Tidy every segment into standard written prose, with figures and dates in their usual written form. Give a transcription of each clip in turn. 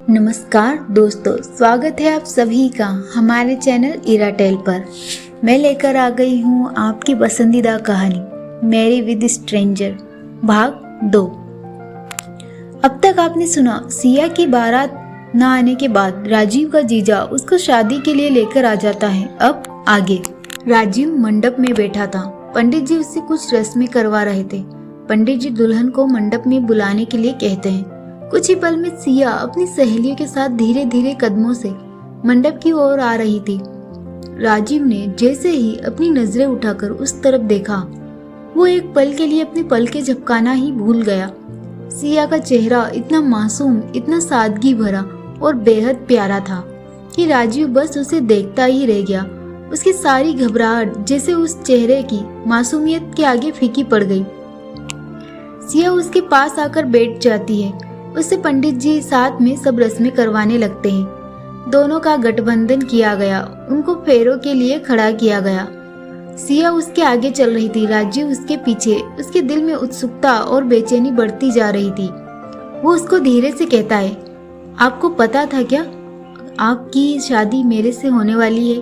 नमस्कार दोस्तों, स्वागत है आप सभी का हमारे चैनल इराटेल पर। मैं लेकर आ गई हूँ आपकी पसंदीदा कहानी मैरी विद स्ट्रेंजर भाग 2। अब तक आपने सुना सिया की बारात न आने के बाद राजीव का जीजा उसको शादी के लिए लेकर आ जाता है। अब आगे राजीव मंडप में बैठा था। पंडित जी उससे कुछ रस्में करवा रहे थे। पंडित जी दुल्हन को मंडप में बुलाने के लिए कहते हैं। कुछ ही पल में सिया अपनी सहेलियों के साथ धीरे धीरे कदमों से मंडप की ओर आ रही थी। राजीव ने जैसे ही अपनी नजरें उठाकर उस तरफ देखा, वो एक पल के लिए अपने पलकें झपकाना ही भूल गया। सिया का चेहरा इतना मासूम, इतना सादगी भरा और बेहद प्यारा था कि राजीव बस उसे देखता ही रह गया। उसकी सारी घबराहट जैसे उस चेहरे की मासूमियत के आगे फीकी पड़ गई। सिया उसके पास आकर बैठ जाती है। उससे पंडित जी साथ में सब रस्में करवाने लगते हैं। दोनों का गठबंधन किया गया, उनको फेरों के लिए खड़ा किया गया। सिया उसके आगे चल रही थी, राजीव उसके पीछे। उसके दिल में उत्सुकता और बेचैनी बढ़ती जा रही थी। वो उसको धीरे से कहता है, आपको पता था क्या आपकी शादी मेरे से होने वाली है?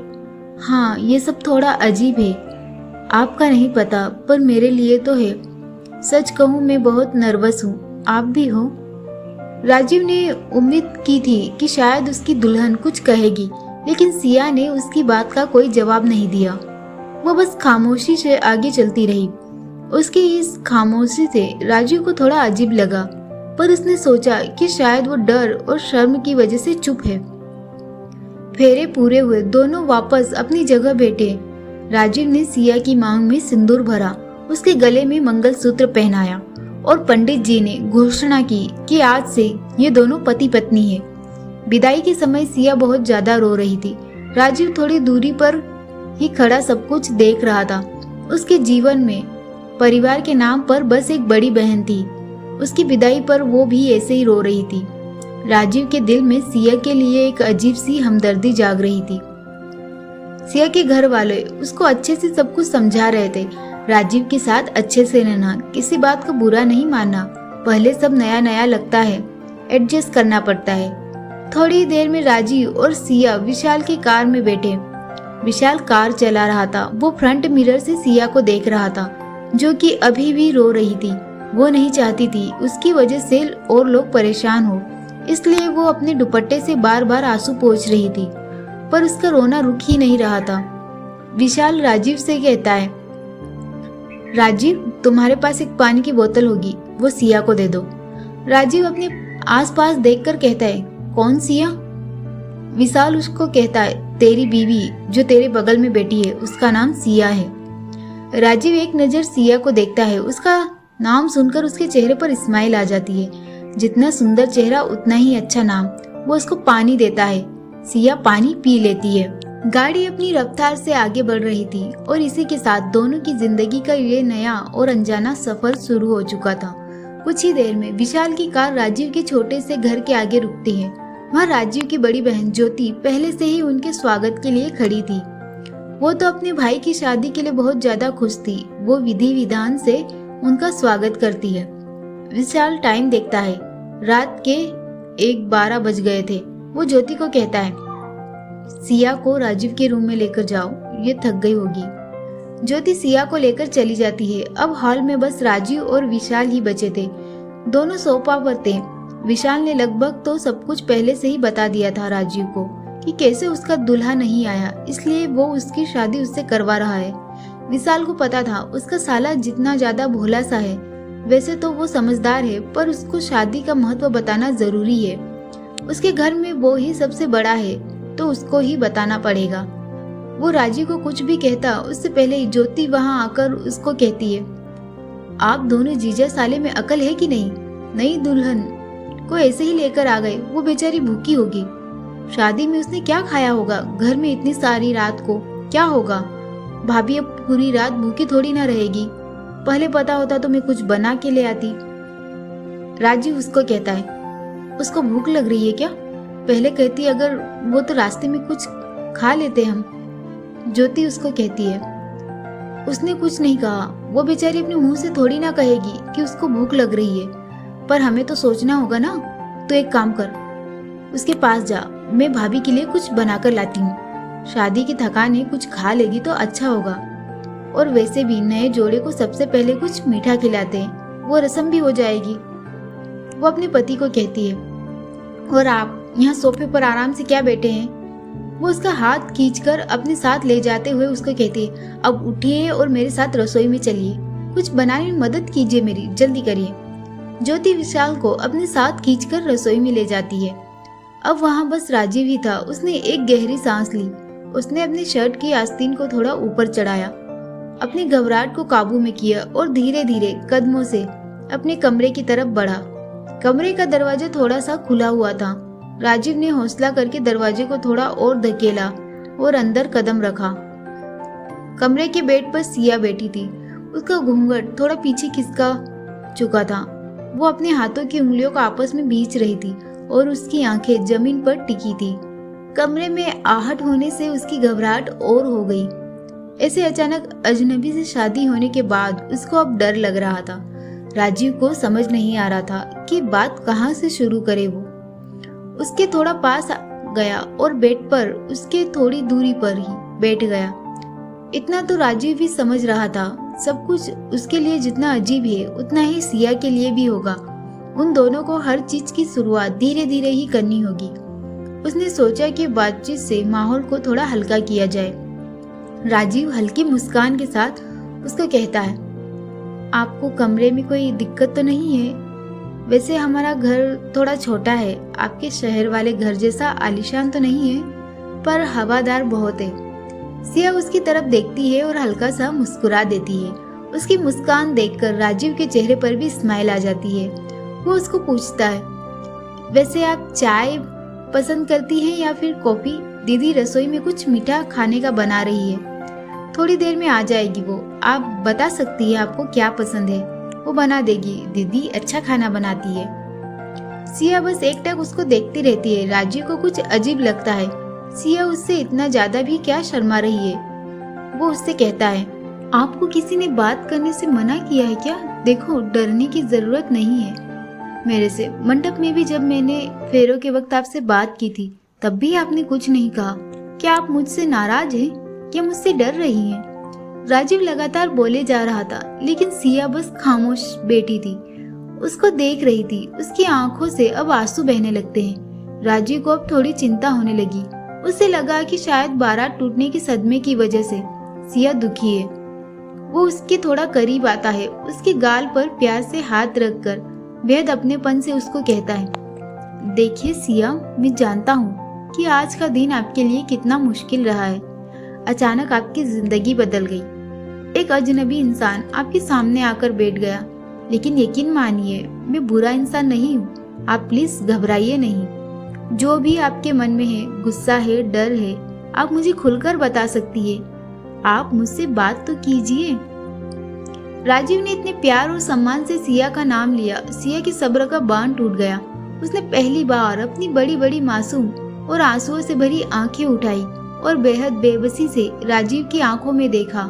हाँ, ये सब थोड़ा अजीब है। आपका नहीं पता, पर मेरे लिए तो है। सच कहूँ मैं बहुत नर्वस हूँ, आप भी हो? राजीव ने उम्मीद की थी कि शायद उसकी दुल्हन कुछ कहेगी, लेकिन सिया ने उसकी बात का कोई जवाब नहीं दिया। वो बस खामोशी से आगे चलती रही। उसकी इस खामोशी से राजीव को थोड़ा अजीब लगा, पर उसने सोचा कि शायद वो डर और शर्म की वजह से चुप है। फेरे पूरे हुए, दोनों वापस अपनी जगह बैठे। राजीव ने सिया की मांग में सिंदूर भरा, उसके गले में मंगलसूत्र पहनाया और पंडित जी ने घोषणा की कि आज से ये दोनों पति पत्नी है। विदाई के समय सिया बहुत ज्यादा रो रही थी। राजीव थोड़ी दूरी पर ही खड़ा सब कुछ देख रहा था। उसके जीवन में परिवार के नाम पर बस एक बड़ी बहन थी। उसकी विदाई पर वो भी ऐसे ही रो रही थी। राजीव के दिल में सिया के लिए एक अजीब सी हमदर्दी जाग रही थी। सिया के घर वाले उसको अच्छे से सब कुछ समझा रहे थे। राजीव के साथ अच्छे से रहना, किसी बात को बुरा नहीं मानना। पहले सब नया नया लगता है, एडजस्ट करना पड़ता है। थोड़ी देर में राजीव और सिया विशाल की कार में बैठे। विशाल कार चला रहा था। वो फ्रंट मिरर से सिया को देख रहा था, जो कि अभी भी रो रही थी। वो नहीं चाहती थी उसकी वजह से और लोग परेशान हो, इसलिए वो अपने दुपट्टे से बार बार आंसू पोंछ रही थी, पर उसका रोना रुक ही नहीं रहा था। विशाल राजीव से कहता है, राजीव, तुम्हारे पास एक पानी की बोतल होगी, वो सिया को दे दो। राजीव अपने आसपास देखकर कहता है, कौन सिया? विशाल उसको कहता है, तेरी बीवी जो तेरे बगल में बैठी है, उसका नाम सिया है। राजीव एक नजर सिया को देखता है। उसका नाम सुनकर उसके चेहरे पर स्माइल आ जाती है। जितना सुंदर चेहरा उतना ही अच्छा नाम। वो उसको पानी देता है। सिया पानी पी लेती है। गाड़ी अपनी रफ्तार से आगे बढ़ रही थी और इसी के साथ दोनों की जिंदगी का ये नया और अनजाना सफर शुरू हो चुका था। कुछ ही देर में विशाल की कार राजीव के छोटे से घर के आगे रुकती है। वहाँ राजीव की बड़ी बहन ज्योति पहले से ही उनके स्वागत के लिए खड़ी थी। वो तो अपने भाई की शादी के लिए बहुत ज्यादा खुश थी। वो विधि विधान से उनका स्वागत करती है। विशाल टाइम देखता है, रात के 1:12 बज गए थे। वो ज्योति को कहता है, सिया को राजीव के रूम में लेकर जाओ, ये थक गई होगी। ज्योति सिया को लेकर चली जाती है। अब हॉल में बस राजीव और विशाल ही बचे थे। दोनों सोफा पर थे। विशाल ने लगभग तो सब कुछ पहले से ही बता दिया था राजीव को कि कैसे उसका दूल्हा नहीं आया, इसलिए वो उसकी शादी उससे करवा रहा है। विशाल को पता था उसका साला जितना ज्यादा भोला सा है, वैसे तो वो समझदार है, पर उसको शादी का महत्व बताना जरूरी है। उसके घर में वो ही सबसे बड़ा है, तो उसको ही बताना पड़ेगा। वो राजीव को कुछ भी कहता उससे पहले ही ज्योति वहां आकर उसको कहती है, आप दोनों जीजा साले में अकल है कि नहीं? नई दुल्हन को ऐसे ही लेकर आ गए, वो बेचारी भूखी होगी। शादी में उसने क्या खाया होगा? घर में इतनी सारी रात को क्या होगा? भाभी अब पूरी रात भूखी थोड़ी ना रहेगी। पहले पता होता तो मैं कुछ बना के ले आती। राजीव उसको कहता है, उसको भूख लग रही है क्या? पहले कहती अगर वो तो रास्ते में कुछ खा लेते हम। ज्योति उसको कहती है, उसने कुछ नहीं कहा। वो बेचारी अपने मुंह से थोड़ी ना कहेगी कि उसको भूख लग रही है, पर हमें तो सोचना होगा ना। तो एक काम कर, उसके पास जा, मैं भाभी के लिए कुछ बनाकर लाती हूँ। शादी की थकान है, कुछ खा लेगी तो अच्छा होगा। और वैसे भी नए जोड़े को सबसे पहले कुछ मीठा खिलाते हैं, वो रस्म भी हो जाएगी। वो अपने पति को कहती है, और आप यहाँ सोफे पर आराम से क्या बैठे हैं? वो उसका हाथ खींचकर अपने साथ ले जाते हुए उसको कहती है, अब उठिए और मेरे साथ रसोई में चलिए, कुछ बनाने में मदद कीजिए मेरी, जल्दी करिए। ज्योति विशाल को अपने साथ खींचकर रसोई में ले जाती है। अब वहाँ बस राजीव ही था। उसने एक गहरी सांस ली। उसने अपनी शर्ट की आस्तीन को थोड़ा ऊपर चढ़ाया, अपनी घबराहट को काबू में किया और धीरे धीरे कदमों से अपने कमरे की तरफ बढ़ा। कमरे का दरवाजा थोड़ा सा खुला हुआ था। राजीव ने हौसला करके दरवाजे को थोड़ा और धकेला और अंदर कदम रखा। कमरे के बेड पर सिया बैठी थी। उसका घूंघट थोड़ा पीछे खिसका चुका था। वो अपने हाथों की उंगलियों को आपस में बींच रही थी और उसकी आंखें जमीन पर टिकी थी। कमरे में आहट होने से उसकी घबराहट और हो गई। ऐसे अचानक अजनबी से शादी होने के बाद उसको अब डर लग रहा था। राजीव को समझ नहीं आ रहा था कि बात कहाँ से शुरू करे। वो उसके थोड़ा पास गया और बेड पर उसके थोड़ी दूरी पर ही बैठ गया। इतना तो राजीव भी समझ रहा था, सब कुछ उसके लिए जितना अजीब है उतना ही सिया के लिए भी होगा। उन दोनों को हर चीज की शुरुआत धीरे धीरे ही करनी होगी। उसने सोचा कि बातचीत से माहौल को थोड़ा हल्का किया जाए। राजीव हल्की मुस्कान के साथ उसको कहता है, आपको कमरे में कोई दिक्कत तो नहीं है? वैसे हमारा घर थोड़ा छोटा है, आपके शहर वाले घर जैसा आलीशान तो नहीं है, पर हवादार बहुत है। सिया उसकी तरफ देखती है और हल्का सा मुस्कुरा देती है। उसकी मुस्कान देखकर राजीव के चेहरे पर भी स्माइल आ जाती है। वो उसको पूछता है, वैसे आप चाय पसंद करती हैं या फिर कॉफी? दीदी रसोई में कुछ मीठा खाने का बना रही है, थोड़ी देर में आ जाएगी वो। आप बता सकती है आपको क्या पसंद है, वो बना देगी। दीदी अच्छा खाना बनाती है। सिया बस एकटक उसको देखती रहती है। राजीव को कुछ अजीब लगता है। सिया उससे इतना ज्यादा भी क्या शर्मा रही है। वो उससे कहता है, आपको किसी ने बात करने से मना किया है क्या? देखो डरने की जरूरत नहीं है मेरे से। मंडप में भी जब मैंने फेरों के वक्त आपसे बात की थी तब भी आपने कुछ नहीं कहा। क्या आप मुझसे नाराज हैं? क्या मुझसे डर रही हैं? राजीव लगातार बोले जा रहा था, लेकिन सिया बस खामोश बैठी थी, उसको देख रही थी। उसकी आंखों से अब आंसू बहने लगते हैं। राजीव को अब थोड़ी चिंता होने लगी। उसे लगा कि शायद बारात टूटने के सदमे की वजह से सिया दुखी है। वो उसके थोड़ा करीब आता है, उसके गाल पर प्यार से हाथ रखकर बेहद अपनेपन से उसको कहता है, देखिए सिया, मैं जानता हूँ कि आज का दिन आपके लिए कितना मुश्किल रहा है। अचानक आपकी जिंदगी बदल गई। एक अजनबी इंसान आपके सामने आकर बैठ गया, लेकिन यकीन मानिए मैं बुरा इंसान नहीं हूँ। आप प्लीज घबराइए नहीं। जो भी आपके मन में है, गुस्सा है, डर है, आप मुझे खुलकर बता सकती है। आप मुझसे बात तो कीजिए। राजीव ने इतने प्यार और सम्मान से सिया का नाम लिया। सिया की सब्र का बांध टूट गया। उसने पहली बार अपनी बड़ी बड़ी मासूम और आंसुओं से भरी आंखें उठाई और बेहद बेबसी से राजीव की आंखों में देखा।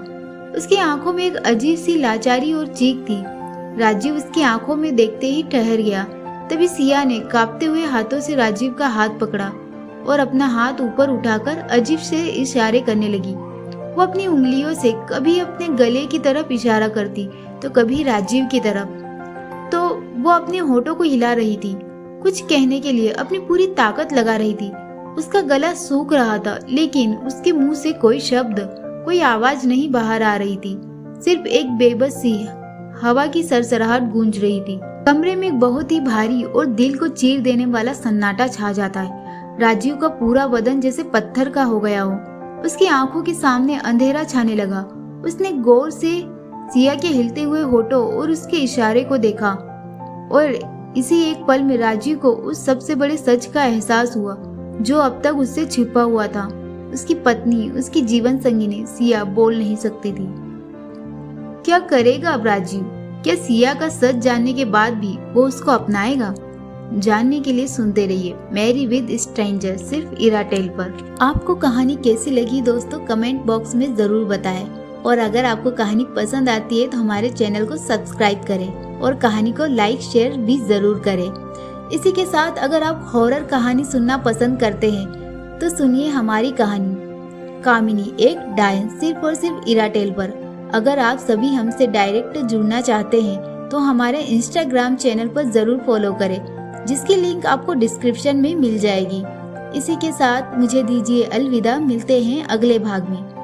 उसकी आंखों में एक अजीब सी लाचारी और चीख थी। राजीव उसकी आंखों में देखते ही ठहर गया। तभी सिया ने कांपते हुए हाथों से राजीव का हाथ पकड़ा और अपना हाथ ऊपर उठाकर अजीब से इशारे करने लगी। वो अपनी उंगलियों से कभी अपने गले की तरफ इशारा करती तो कभी राजीव की तरफ। तो वो अपने होठों को हिला रही थी, कुछ कहने के लिए अपनी पूरी ताकत लगा रही थी। उसका गला सूख रहा था, लेकिन उसके मुंह से कोई शब्द, कोई आवाज नहीं बाहर आ रही थी। सिर्फ एक बेबस सी हवा की सरसराहट गूंज रही थी। कमरे में एक बहुत ही भारी और दिल को चीर देने वाला सन्नाटा छा जाता है। राजीव का पूरा बदन जैसे पत्थर का हो गया हो। उसकी आंखों के सामने अंधेरा छाने लगा। उसने गौर से सिया के हिलते हुए होठों और उसके इशारे को देखा और इसी एक पल में राजीव को उस सबसे बड़े सच का एहसास हुआ जो अब तक उससे छिपा हुआ था। उसकी पत्नी, उसकी जीवन संगिनी सिया बोल नहीं सकती थी। क्या करेगा अब राजीव? क्या सिया का सच जानने के बाद भी वो उसको अपनाएगा? जानने के लिए सुनते रहिए मैरी विद स्ट्रेंजर, सिर्फ इराटेल पर। आपको कहानी कैसी लगी दोस्तों, कमेंट बॉक्स में जरूर बताएं। और अगर आपको कहानी पसंद आती है तो हमारे चैनल को सब्सक्राइब करें और कहानी को लाइक शेयर भी जरूर करें। इसी के साथ अगर आप हॉरर कहानी सुनना पसंद करते हैं तो सुनिए हमारी कहानी कामिनी एक डायन, सिर्फ और सिर्फ इराटेल पर। अगर आप सभी हमसे डायरेक्ट जुड़ना चाहते हैं तो हमारे इंस्टाग्राम चैनल पर जरूर फॉलो करें, जिसकी लिंक आपको डिस्क्रिप्शन में मिल जाएगी। इसी के साथ मुझे दीजिए अलविदा, मिलते हैं अगले भाग में।